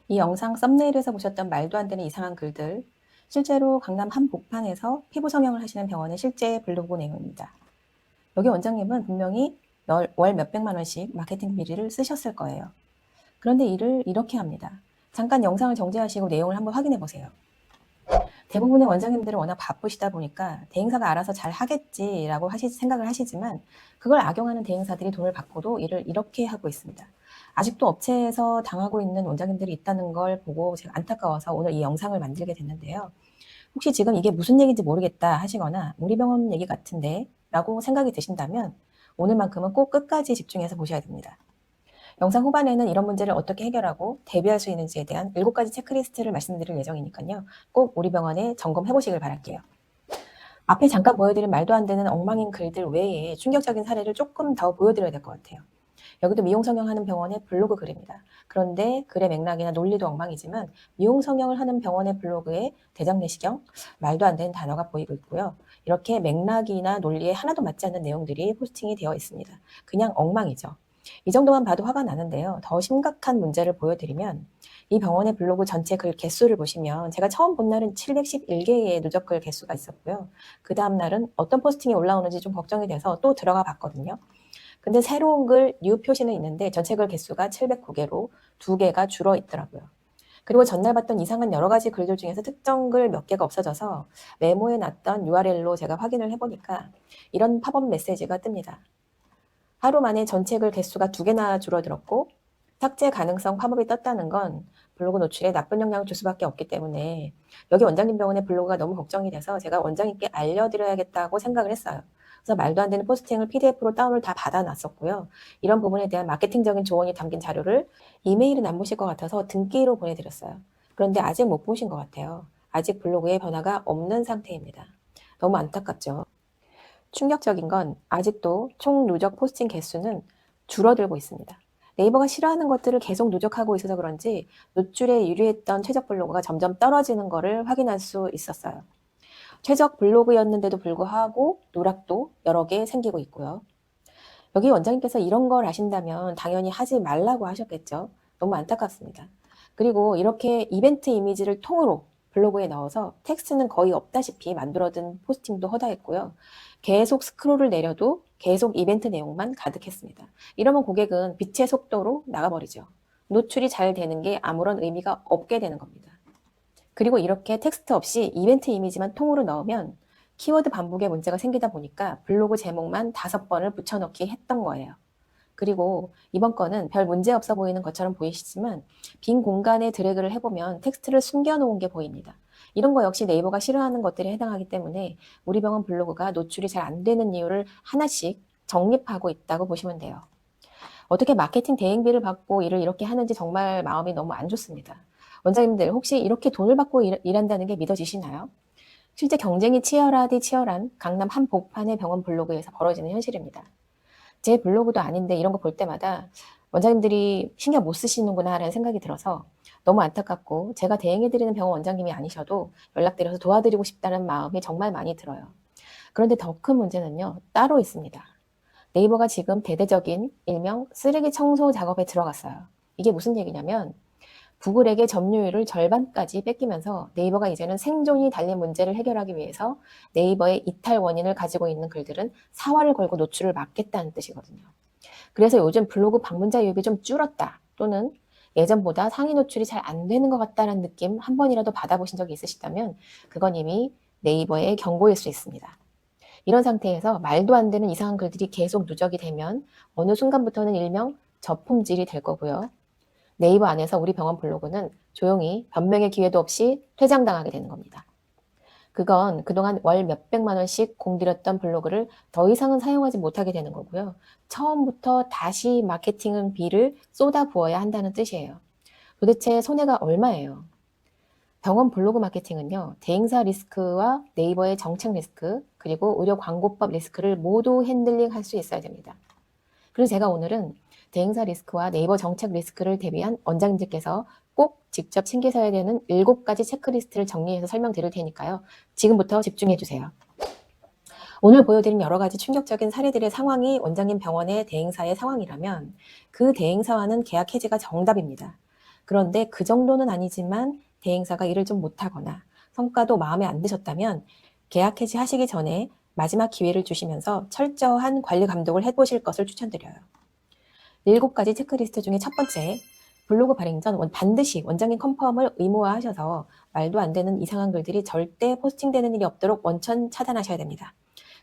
이 영상 썸네일에서 보셨던 말도 안 되는 이상한 글들, 실제로 강남 한복판에서 피부 성형을 하시는 병원의 실제 블로그 내용입니다. 여기 원장님은 분명히 월 몇백만 원씩 마케팅 비리를 쓰셨을 거예요. 그런데 일을 이렇게 합니다. 잠깐 영상을 정지하시고 내용을 한번 확인해 보세요. 대부분의 원장님들은 워낙 바쁘시다 보니까 대행사가 알아서 잘 하겠지라고 생각을 하시지만 그걸 악용하는 대행사들이 돈을 받고도 일을 이렇게 하고 있습니다. 아직도 업체에서 당하고 있는 원장님들이 있다는 걸 보고 제가 안타까워서 오늘 이 영상을 만들게 됐는데요. 혹시 지금 이게 무슨 얘기인지 모르겠다 하시거나 우리 병원 얘기 같은데 라고 생각이 드신다면 오늘만큼은 꼭 끝까지 집중해서 보셔야 됩니다. 영상 후반에는 이런 문제를 어떻게 해결하고 대비할 수 있는지에 대한 7가지 체크리스트를 말씀드릴 예정이니까요. 꼭 우리 병원에 점검해 보시길 바랄게요. 앞에 잠깐 보여드린 말도 안 되는 엉망인 글들 외에 충격적인 사례를 조금 더 보여드려야 될 것 같아요. 여기도 미용 성형하는 병원의 블로그 글입니다. 그런데 글의 맥락이나 논리도 엉망이지만 미용 성형을 하는 병원의 블로그에 대장내시경, 말도 안 되는 단어가 보이고 있고요. 이렇게 맥락이나 논리에 하나도 맞지 않는 내용들이 포스팅이 되어 있습니다. 그냥 엉망이죠. 이 정도만 봐도 화가 나는데요. 더 심각한 문제를 보여드리면 이 병원의 블로그 전체 글 개수를 보시면 제가 처음 본 날은 711개의 누적 글 개수가 있었고요. 그 다음 날은 어떤 포스팅이 올라오는지 좀 걱정이 돼서 또 들어가 봤거든요. 근데 새로운 글 뉴 표시는 있는데 전체 글 개수가 709개로 2개가 줄어 있더라고요. 그리고 전날 봤던 이상한 여러 가지 글들 중에서 특정 글 몇 개가 없어져서 메모에 놨던 URL로 제가 확인을 해보니까 이런 팝업 메시지가 뜹니다. 하루 만에 전체 글 개수가 2개나 줄어들었고 삭제 가능성 팝업이 떴다는 건 블로그 노출에 나쁜 영향을 줄 수밖에 없기 때문에 여기 원장님 병원의 블로그가 너무 걱정이 돼서 제가 원장님께 알려드려야겠다고 생각을 했어요. 그래서 말도 안 되는 포스팅을 PDF로 다운을 다 받아놨었고요. 이런 부분에 대한 마케팅적인 조언이 담긴 자료를 이메일은 안 보실 것 같아서 등기로 보내드렸어요. 그런데 아직 못 보신 것 같아요. 아직 블로그에 변화가 없는 상태입니다. 너무 안타깝죠. 충격적인 건 아직도 총 누적 포스팅 개수는 줄어들고 있습니다. 네이버가 싫어하는 것들을 계속 누적하고 있어서 그런지 노출에 유리했던 최적 블로그가 점점 떨어지는 것을 확인할 수 있었어요. 최적 블로그였는데도 불구하고 누락도 여러 개 생기고 있고요. 여기 원장님께서 이런 걸 아신다면 당연히 하지 말라고 하셨겠죠. 너무 안타깝습니다. 그리고 이렇게 이벤트 이미지를 통으로 블로그에 넣어서 텍스트는 거의 없다시피 만들어둔 포스팅도 허다했고요. 계속 스크롤을 내려도 계속 이벤트 내용만 가득했습니다. 이러면 고객은 빛의 속도로 나가버리죠. 노출이 잘 되는 게 아무런 의미가 없게 되는 겁니다. 그리고 이렇게 텍스트 없이 이벤트 이미지만 통으로 넣으면 키워드 반복에 문제가 생기다 보니까 블로그 제목만 5번을 붙여넣기 했던 거예요. 그리고 이번 건은 별 문제 없어 보이는 것처럼 보이시지만 빈 공간에 드래그를 해보면 텍스트를 숨겨놓은 게 보입니다. 이런 거 역시 네이버가 싫어하는 것들에 해당하기 때문에 우리 병원 블로그가 노출이 잘 안 되는 이유를 하나씩 정립하고 있다고 보시면 돼요. 어떻게 마케팅 대행비를 받고 일을 이렇게 하는지 정말 마음이 너무 안 좋습니다. 원장님들 혹시 이렇게 돈을 받고 일한다는 게 믿어지시나요? 실제 경쟁이 치열한 강남 한복판의 병원 블로그에서 벌어지는 현실입니다. 제 블로그도 아닌데 이런 거 볼 때마다 원장님들이 신경 못 쓰시는구나 라는 생각이 들어서 너무 안타깝고 제가 대행해드리는 병원 원장님이 아니셔도 연락드려서 도와드리고 싶다는 마음이 정말 많이 들어요. 그런데 더 큰 문제는요, 따로 있습니다. 네이버가 지금 대대적인 일명 쓰레기 청소 작업에 들어갔어요. 이게 무슨 얘기냐면 구글에게 점유율을 절반까지 뺏기면서 네이버가 이제는 생존이 달린 문제를 해결하기 위해서 네이버의 이탈 원인을 가지고 있는 글들은 사활을 걸고 노출을 막겠다는 뜻이거든요. 그래서 요즘 블로그 방문자 유입이 좀 줄었다 또는 예전보다 상위 노출이 잘 안 되는 것 같다는 느낌 한 번이라도 받아보신 적이 있으시다면 그건 이미 네이버의 경고일 수 있습니다. 이런 상태에서 말도 안 되는 이상한 글들이 계속 누적이 되면 어느 순간부터는 일명 저품질이 될 거고요. 네이버 안에서 우리 병원 블로그는 조용히 변명의 기회도 없이 퇴장당하게 되는 겁니다. 그건 그동안 월 몇백만 원씩 공들였던 블로그를 더 이상은 사용하지 못하게 되는 거고요. 처음부터 다시 마케팅 비를 쏟아부어야 한다는 뜻이에요. 도대체 손해가 얼마예요? 병원 블로그 마케팅은요, 대행사 리스크와 네이버의 정책 리스크, 그리고 의료 광고법 리스크를 모두 핸들링 할 수 있어야 됩니다. 그래서 제가 오늘은 대행사 리스크와 네이버 정책 리스크를 대비한 원장님들께서 꼭 직접 챙기셔야 되는 7가지 체크리스트를 정리해서 설명드릴 테니까요. 지금부터 집중해 주세요. 오늘 보여드린 여러 가지 충격적인 사례들의 상황이 원장님 병원의 대행사의 상황이라면 그 대행사와는 계약 해지가 정답입니다. 그런데 그 정도는 아니지만 대행사가 일을 좀 못하거나 성과도 마음에 안 드셨다면 계약 해지하시기 전에 마지막 기회를 주시면서 철저한 관리 감독을 해보실 것을 추천드려요. 7가지 체크리스트 중에 첫 번째, 블로그 발행 전 반드시 원장님 컨펌을 의무화하셔서 말도 안 되는 이상한 글들이 절대 포스팅되는 일이 없도록 원천 차단하셔야 됩니다.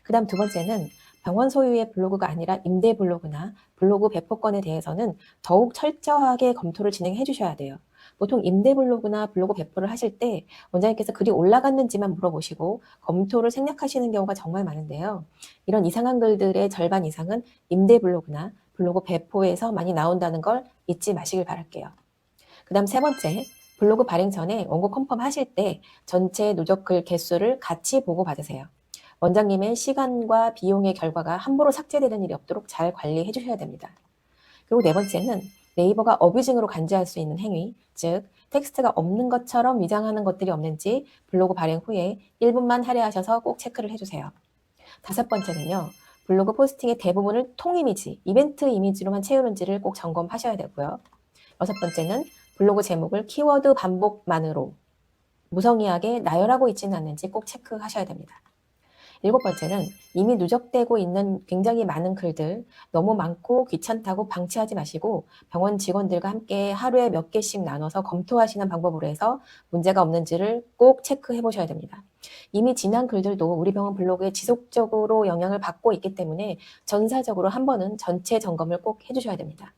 그 다음 두 번째는 병원 소유의 블로그가 아니라 임대 블로그나 블로그 배포권에 대해서는 더욱 철저하게 검토를 진행해 주셔야 돼요. 보통 임대 블로그나 블로그 배포를 하실 때 원장님께서 글이 올라갔는지만 물어보시고 검토를 생략하시는 경우가 정말 많은데요. 이런 이상한 글들의 절반 이상은 임대 블로그나 블로그 배포에서 많이 나온다는 걸 잊지 마시길 바랄게요. 그 다음 세 번째, 블로그 발행 전에 원고 컨펌 하실 때 전체 누적 글 개수를 같이 보고 받으세요. 원장님의 시간과 비용의 결과가 함부로 삭제되는 일이 없도록 잘 관리해 주셔야 됩니다. 그리고 네 번째는 네이버가 어뷰징으로 간주할 수 있는 행위, 즉 텍스트가 없는 것처럼 위장하는 것들이 없는지 블로그 발행 후에 1분만 할애하셔서 꼭 체크를 해주세요. 다섯 번째는요. 블로그 포스팅의 대부분을 통이미지, 이벤트 이미지로만 채우는지를 꼭 점검하셔야 되고요. 여섯 번째는 블로그 제목을 키워드 반복만으로 무성의하게 나열하고 있지는 않는지 꼭 체크하셔야 됩니다. 일곱 번째는 이미 누적되고 있는 굉장히 많은 글들, 너무 많고 귀찮다고 방치하지 마시고 병원 직원들과 함께 하루에 몇 개씩 나눠서 검토하시는 방법으로 해서 문제가 없는지를 꼭 체크해 보셔야 됩니다. 이미 지난 글들도 우리 병원 블로그에 지속적으로 영향을 받고 있기 때문에 전사적으로 한 번은 전체 점검을 꼭 해주셔야 됩니다.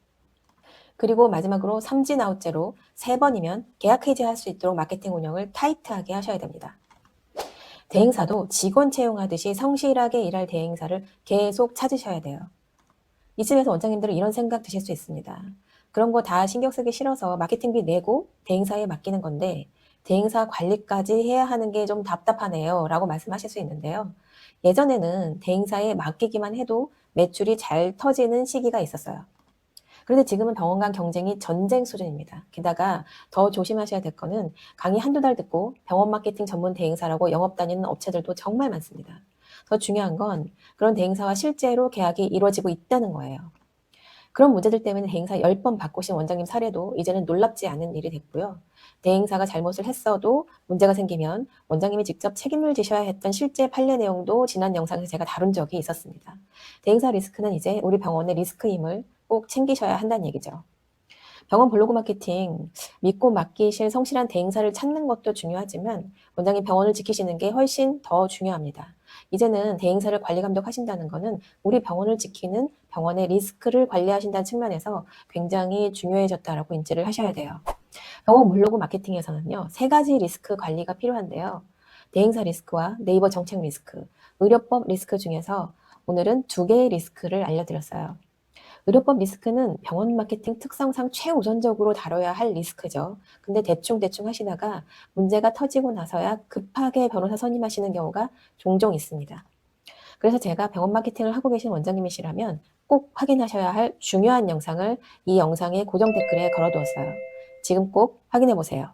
그리고 마지막으로 삼진아웃제로 3번이면 계약 해지할 수 있도록 마케팅 운영을 타이트하게 하셔야 됩니다. 대행사도 직원 채용하듯이 성실하게 일할 대행사를 계속 찾으셔야 돼요. 이쯤에서 원장님들은 이런 생각 드실 수 있습니다. 그런 거 다 신경 쓰기 싫어서 마케팅비 내고 대행사에 맡기는 건데 대행사 관리까지 해야 하는 게 좀 답답하네요 라고 말씀하실 수 있는데요. 예전에는 대행사에 맡기기만 해도 매출이 잘 터지는 시기가 있었어요. 그런데 지금은 병원 간 경쟁이 전쟁 수준입니다. 게다가 더 조심하셔야 될 거는 강의 한두 달 듣고 병원 마케팅 전문 대행사라고 영업 다니는 업체들도 정말 많습니다. 더 중요한 건 그런 대행사와 실제로 계약이 이루어지고 있다는 거예요. 그런 문제들 때문에 대행사 10번 바꾸신 원장님 사례도 이제는 놀랍지 않은 일이 됐고요. 대행사가 잘못을 했어도 문제가 생기면 원장님이 직접 책임을 지셔야 했던 실제 판례 내용도 지난 영상에서 제가 다룬 적이 있었습니다. 대행사 리스크는 이제 우리 병원의 리스크임을 꼭 챙기셔야 한다는 얘기죠. 병원 블로그 마케팅, 믿고 맡기실 성실한 대행사를 찾는 것도 중요하지만 원장님 병원을 지키시는 게 훨씬 더 중요합니다. 이제는 대행사를 관리 감독하신다는 것은 우리 병원을 지키는 병원의 리스크를 관리하신다는 측면에서 굉장히 중요해졌다라고 인지를 하셔야 돼요. 병원 블로그 마케팅에서는요, 3가지 리스크 관리가 필요한데요. 대행사 리스크와 네이버 정책 리스크, 의료법 리스크 중에서 오늘은 2개의 리스크를 알려드렸어요. 의료법 리스크는 병원 마케팅 특성상 최우선적으로 다뤄야 할 리스크죠. 근데 대충 하시다가 문제가 터지고 나서야 급하게 변호사 선임하시는 경우가 종종 있습니다. 그래서 제가 병원 마케팅을 하고 계신 원장님이시라면 꼭 확인하셔야 할 중요한 영상을 이 영상의 고정 댓글에 걸어두었어요. 지금 꼭 확인해 보세요.